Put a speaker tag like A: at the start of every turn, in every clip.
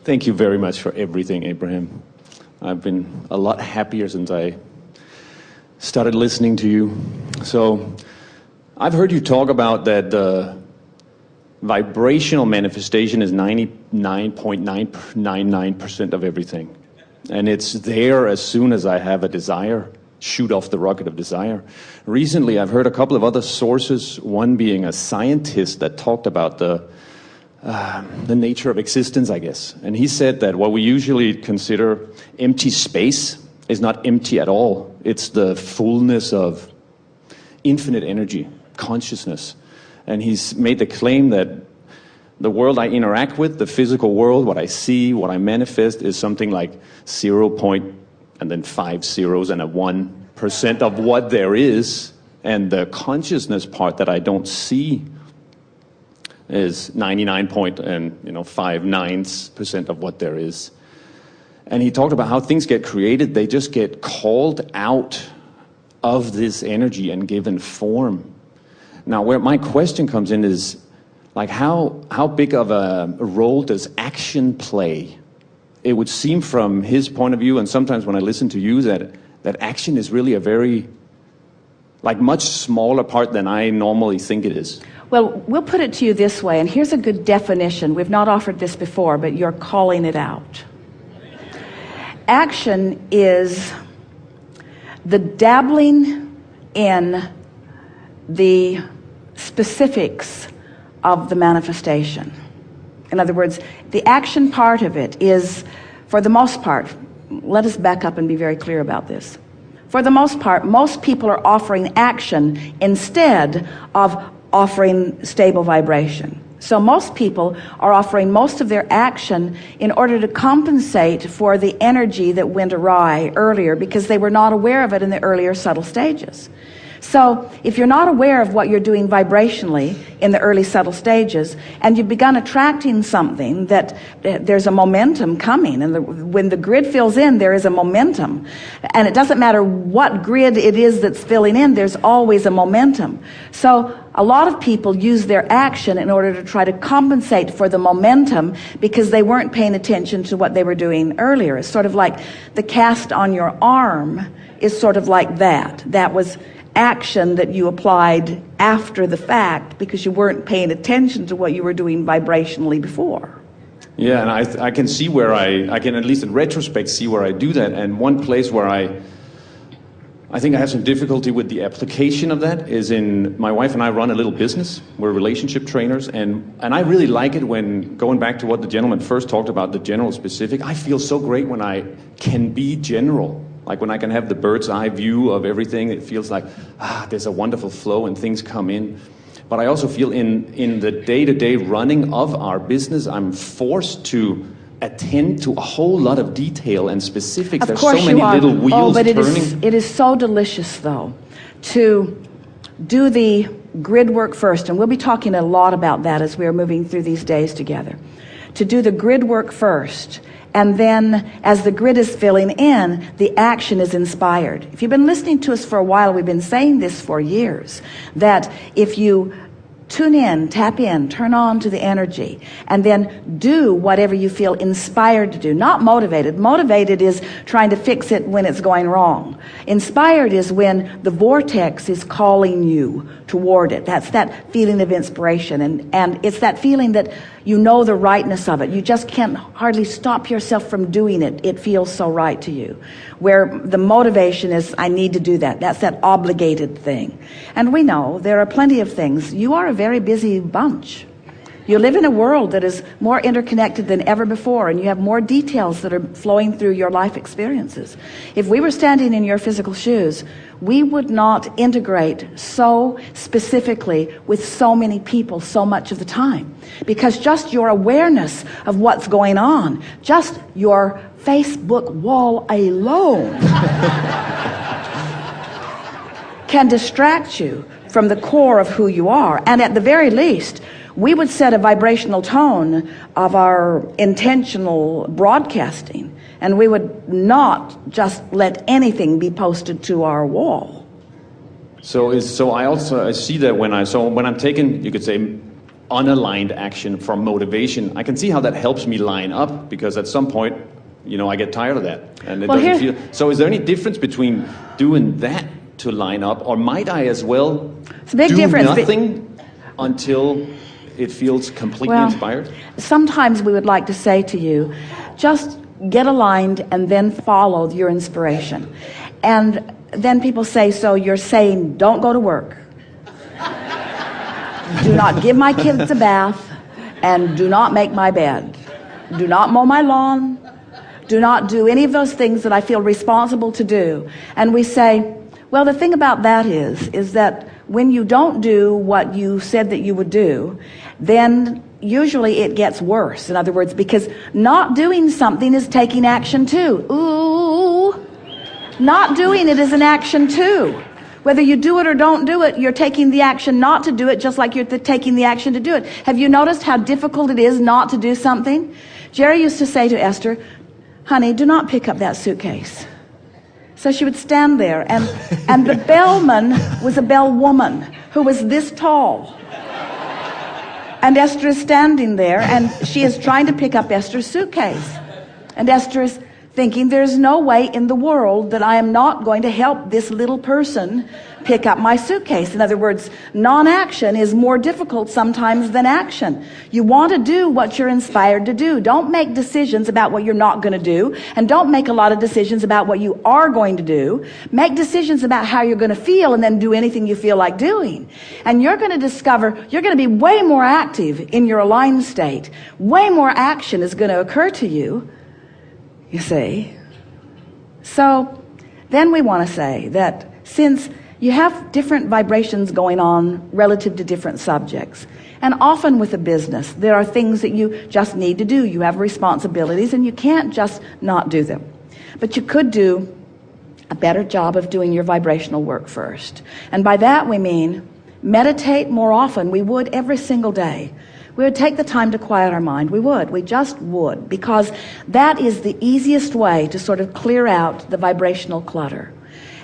A: Thank you very much for everything, Abraham. I've been a lot happier since I started listening to you. So I've heard you talk about that vibrational manifestation is 99.999% of everything. And it's there as soon as I have a desire, shoot off the rocket of desire. Recently, I've heard a couple of other sources, one being a scientist that talked about the nature of existence, I guess. And he said that what we usually consider empty space is not empty at all. It's the fullness of infinite energy, consciousness. And he's made the claim that the world I interact with, the physical world, what I see, what I manifest, is something like 0 point and then 5 zeros and a 1% of what there is. And the consciousness part that I don't see is 99.59% of what there is. And he talked about how things get created. They just get called out of this energy and given form. Now, where my question comes in is, like, how big of a role does action play? It would seem from his point of view, and sometimes when I listen to you, that action is really a very, like, much smaller part than I normally think it is.
B: Well, we'll put it to you this way, and here's a good definition. We've not offered this before, but you're calling it out. Action is the dabbling in the specifics of the manifestation. In other words, the action part of it is, for the most part, let us back up and be very clear about this. For the most part, most people are offering action instead of offering stable vibration. So most people are offering most of their action in order to compensate for the energy that went awry earlier, because they were not aware of it in the earlier subtle stages. So if you're not aware of what you're doing vibrationally in the early subtle stages, and you've begun attracting something that there's a momentum coming, and when the grid fills in, there is a momentum. And it doesn't matter what grid it is that's filling in, there's always a momentum. So a lot of people use their action in order to try to compensate for the momentum, because they weren't paying attention to what they were doing earlier. It's sort of like the cast on your arm is sort of like that. That was action that you applied after the fact because you weren't paying attention to what you were doing vibrationally before.
A: Yeah, and I can see where I can, at least in retrospect, see where I do that. And one place where I think I have some difficulty with the application of that is in, my wife and I run a little business. We're relationship trainers, and I really like it when, going back to what the gentleman first talked about, the general specific, I feel so great when I can be general. Like when I can have the bird's eye view of everything, it feels like, there's a wonderful flow and things come in. But I also feel in the day-to-day running of our business, I'm forced to attend to a whole lot of detail and specifics. There's so many little wheels turning.
B: It is so delicious, though, to do the grid work first. And we'll be talking a lot about that as we are moving through these days together. To do the grid work first. And then as the grid is filling in, the action is inspired. If you've been listening to us for a while, we've been saying this for years, that if you tune in, tap in, turn on to the energy, and then do whatever you feel inspired to do, not motivated. Motivated is trying to fix it when it's going wrong. Inspired is when the vortex is calling you toward it. That's that feeling of inspiration, and it's that feeling that you know the rightness of it. You just can't hardly stop yourself from doing it. It feels so right to you. Where the motivation is, I need to do that. That's that obligated thing. And we know there are plenty of things. You are a very busy bunch. You live in a world that is more interconnected than ever before, and you have more details that are flowing through your life experiences. If we were standing in your physical shoes, we would not integrate so specifically with so many people so much of the time, because just your awareness of what's going on, just your Facebook wall alone can distract you from the core of who you are. And at the very least, we would set a vibrational tone of our intentional broadcasting, and we would not just let anything be posted to our wall.
A: So I see that when I'm taking, you could say, unaligned action from motivation, I can see how that helps me line up, because at some point, I get tired of that, and it doesn't feel. So is there any difference between doing that to line up, or might I as well do nothing until it feels completely inspired?
B: Sometimes we would like to say to you, just get aligned and then follow your inspiration. And then people say, so you're saying don't go to work, do not give my kids a bath, and do not make my bed, do not mow my lawn, do not do any of those things that I feel responsible to do. And we say, well, the thing about that is that when you don't do what you said that you would do, then usually it gets worse. In other words, because not doing something is taking action too. Ooh, not doing it is an action too. Whether you do it or don't do it, you're taking the action not to do it, just like you're taking the action to do it. Have you noticed how difficult it is not to do something? Jerry used to say to Esther, honey, do not pick up that suitcase. So she would stand there, and the bellman was a bellwoman who was this tall. And Esther is standing there, and she is trying to pick up Esther's suitcase. And Esther is thinking, there's no way in the world that I am not going to help this little person pick up my suitcase. In other words, non-action is more difficult sometimes than action. You want to do what you're inspired to do. Don't make decisions about what you're not going to do, and don't make a lot of decisions about what you are going to do. Make decisions about how you're going to feel, and then do anything you feel like doing. And you're going to discover you're going to be way more active in your aligned state. Way more action is going to occur to you, you see. So then we want to say that since you have different vibrations going on relative to different subjects, and often with a business, there are things that you just need to do. You have responsibilities, and you can't just not do them. But you could do a better job of doing your vibrational work first. And by that we mean meditate more often. We would every single day. We would take the time to quiet our mind. We just would, because that is the easiest way to sort of clear out the vibrational clutter.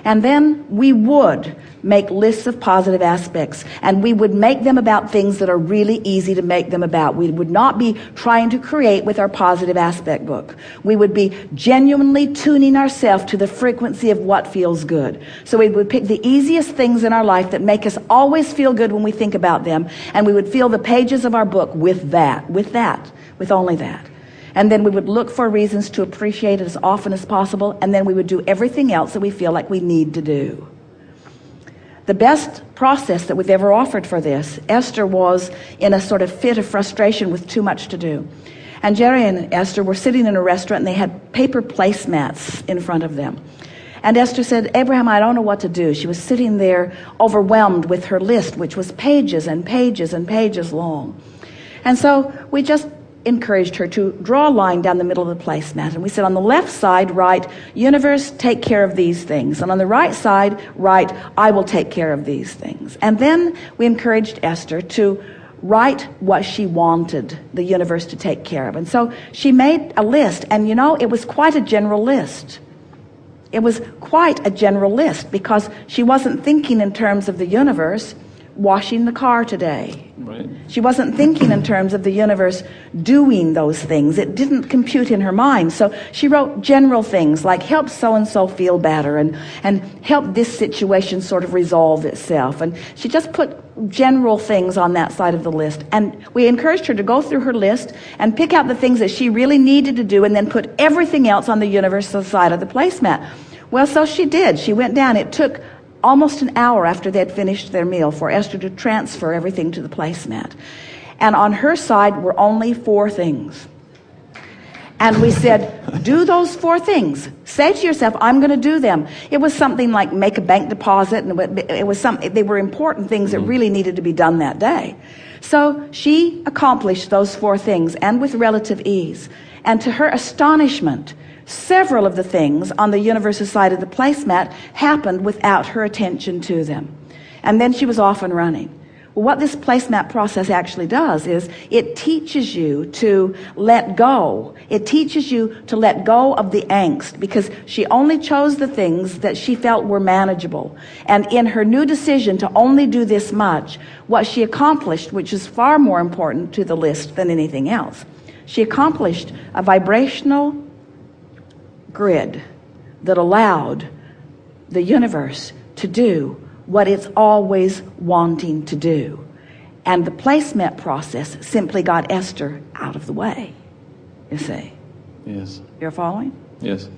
B: And then we would make lists of positive aspects, and we would make them about things that are really easy to make them about. We would not be trying to create with our positive aspect book. We would be genuinely tuning ourselves to the frequency of what feels good. So we would pick the easiest things in our life that make us always feel good when we think about them, and we would fill the pages of our book with only that. And then we would look for reasons to appreciate it as often as possible, and then we would do everything else that we feel like we need to do. The best process that we've ever offered for this, Esther was in a sort of fit of frustration with too much to do. And Jerry and Esther were sitting in a restaurant, and they had paper placemats in front of them. And Esther said, Abraham, I don't know what to do. She was sitting there overwhelmed with her list, which was pages and pages and pages long. And so we just encouraged her to draw a line down the middle of the placemat. And we said, on the left side, write, universe, take care of these things. And on the right side, write, I will take care of these things. And then we encouraged Esther to write what she wanted the universe to take care of. And so she made a list, and it was quite a general list. It was quite a general list, because she wasn't thinking in terms of the universe washing the car today.
A: Right.
B: She wasn't thinking in terms of the universe doing those things. It didn't compute in her mind. So she wrote general things like help so-and-so feel better, and help this situation sort of resolve itself. And she just put general things on that side of the list. And we encouraged her to go through her list and pick out the things that she really needed to do, and then put everything else on the universal side of the placemat. Well, so she did. She went down. It took almost an hour after they had finished their meal for Esther to transfer everything to the placemat. And on her side were only 4 things. And we said, do those 4 things. Say to yourself, I'm going to do them. It was something like make a bank deposit, and they were important things that really needed to be done that day. So she accomplished those 4 things, and with relative ease. And to her astonishment, several of the things on the universal side of the placemat happened without her attention to them. And then she was off and running. What this placemat process actually does is it teaches you to let go. It teaches you to let go of the angst, because she only chose the things that she felt were manageable. And in her new decision to only do this much, what she accomplished, which is far more important to the list than anything else, she accomplished a vibrational grid that allowed the universe to do what it's always wanting to do. And the placemat process simply got Esther out of the way, you see.
A: Yes.
B: You're following?
A: Yes.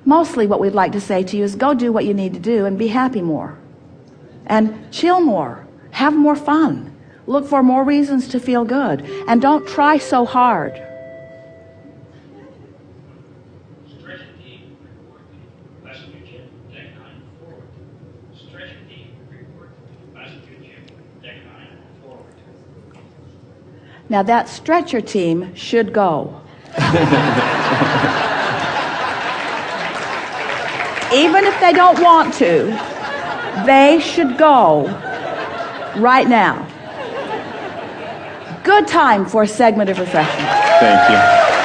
B: Mostly what we'd like to say to you is go do what you need to do and be happy more. And chill more. Have more fun. Look for more reasons to feel good. And don't try so hard. Now that stretcher team should go. Even if they don't want to, they should go right now. Good time for a segment of refreshment.
A: Thank you.